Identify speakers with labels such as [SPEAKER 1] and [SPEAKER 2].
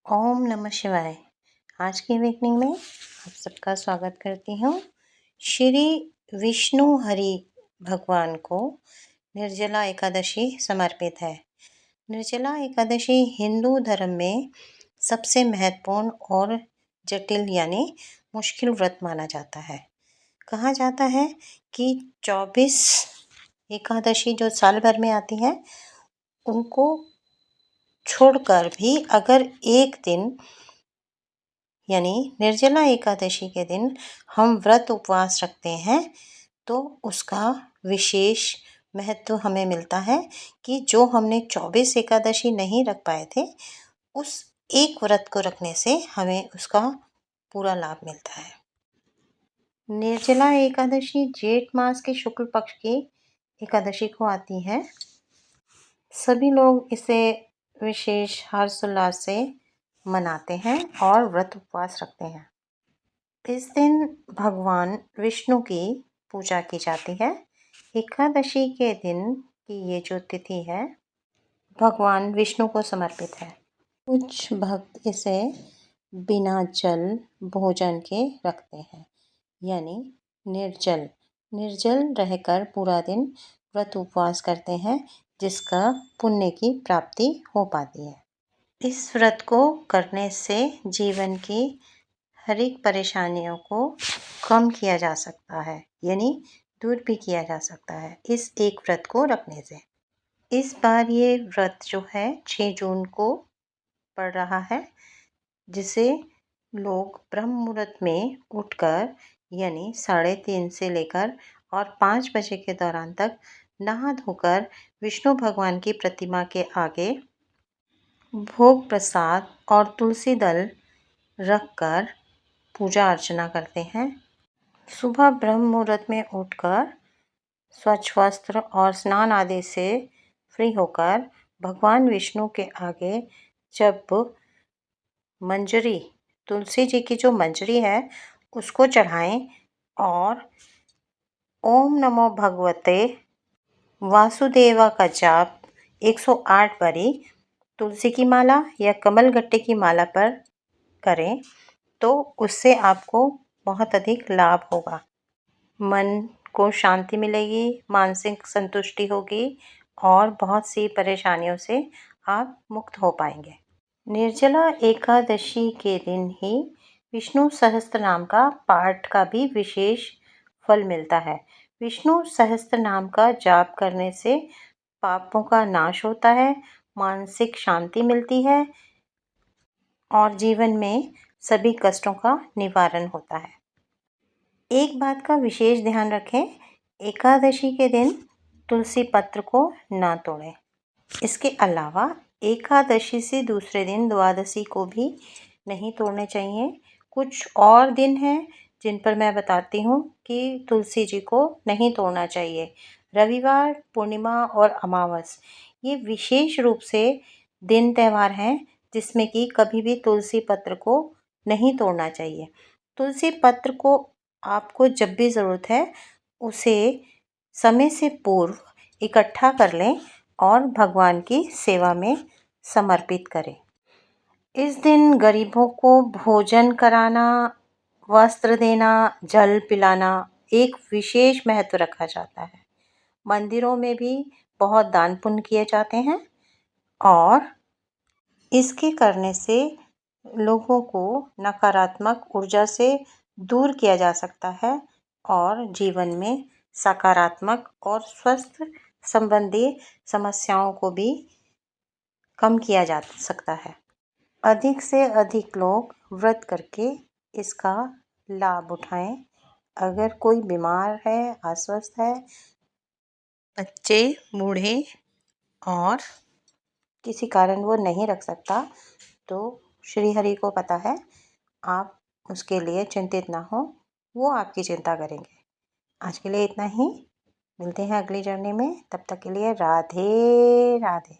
[SPEAKER 1] ओम नमः शिवाय। आज की मीटिंग में आप सबका स्वागत करती हूँ। श्री विष्णु हरि भगवान को निर्जला एकादशी समर्पित है। निर्जला एकादशी हिंदू धर्म में सबसे महत्वपूर्ण और जटिल यानी मुश्किल व्रत माना जाता है। कहा जाता है कि 24 एकादशी जो साल भर में आती है उनको छोड़कर भी अगर एक दिन यानी निर्जला एकादशी के दिन हम व्रत उपवास रखते हैं तो उसका विशेष महत्व हमें मिलता है कि जो हमने 24 एकादशी नहीं रख पाए थे उस एक व्रत को रखने से हमें उसका पूरा लाभ मिलता है। निर्जला एकादशी जेठ मास के शुक्ल पक्ष की एकादशी को आती है। सभी लोग इसे विशेष हर्षोल्लास से मनाते हैं और व्रत उपवास रखते हैं। इस दिन भगवान विष्णु की पूजा की जाती है। एकादशी के दिन की ये जो तिथि है भगवान विष्णु को समर्पित है। कुछ भक्त इसे बिना जल भोजन के रखते हैं यानी निर्जल रहकर पूरा दिन व्रत उपवास करते हैं जिसका पुण्य की प्राप्ति हो पाती है। इस व्रत को करने से जीवन की हर एक परेशानियों को कम किया जा सकता है यानी दूर भी किया जा सकता है इस एक व्रत को रखने से। इस बार ये व्रत जो है 6 जून को पड़ रहा है जिसे लोग ब्रह्म मुहूर्त में उठकर यानी 3:30 से लेकर और 5 बजे के दौरान तक नहा धोकर विष्णु भगवान की प्रतिमा के आगे भोग प्रसाद और तुलसी दल रखकर पूजा अर्चना करते हैं। सुबह ब्रह्म मुहूर्त में उठकर स्वच्छ वस्त्र और स्नान आदि से फ्री होकर भगवान विष्णु के आगे जब मंजरी तुलसी जी की जो मंजरी है उसको चढ़ाएं और ओम नमो भगवते वासुदेवा का जाप 108 बारी तुलसी की माला या कमलगट्टे की माला पर करें तो उससे आपको बहुत अधिक लाभ होगा। मन को शांति मिलेगी, मानसिक संतुष्टि होगी और बहुत सी परेशानियों से आप मुक्त हो पाएंगे। निर्जला एकादशी के दिन ही विष्णु सहस्त्र नाम का पाठ का भी विशेष फल मिलता है। विष्णु सहस्त्र नाम का जाप करने से पापों का नाश होता है, मानसिक शांति मिलती है और जीवन में सभी कष्टों का निवारण होता है। एक बात का विशेष ध्यान रखें, एकादशी के दिन तुलसी पत्र को ना तोड़ें। इसके अलावा एकादशी से दूसरे दिन द्वादशी को भी नहीं तोड़ने चाहिए। कुछ और दिन हैं जिन पर मैं बताती हूँ कि तुलसी जी को नहीं तोड़ना चाहिए। रविवार, पूर्णिमा और अमावस ये विशेष रूप से दिन त्यौहार हैं जिसमें कि कभी भी तुलसी पत्र को नहीं तोड़ना चाहिए। तुलसी पत्र को आपको जब भी ज़रूरत है उसे समय से पूर्व इकट्ठा कर लें और भगवान की सेवा में समर्पित करें। इस दिन गरीबों को भोजन कराना, वस्त्र देना, जल पिलाना एक विशेष महत्व रखा जाता है। मंदिरों में भी बहुत दान पुण्य किए जाते हैं और इसके करने से लोगों को नकारात्मक ऊर्जा से दूर किया जा सकता है और जीवन में सकारात्मक और स्वस्थ संबंधी समस्याओं को भी कम किया जा सकता है। अधिक से अधिक लोग व्रत करके इसका लाभ उठाएं। अगर कोई बीमार है, अस्वस्थ है, बच्चे, बूढ़े और किसी कारण वो नहीं रख सकता तो श्री हरि को पता है, आप उसके लिए चिंतित ना हो, वो आपकी चिंता करेंगे। आज के लिए इतना ही। मिलते हैं अगली जर्नी में, तब तक के लिए राधे राधे।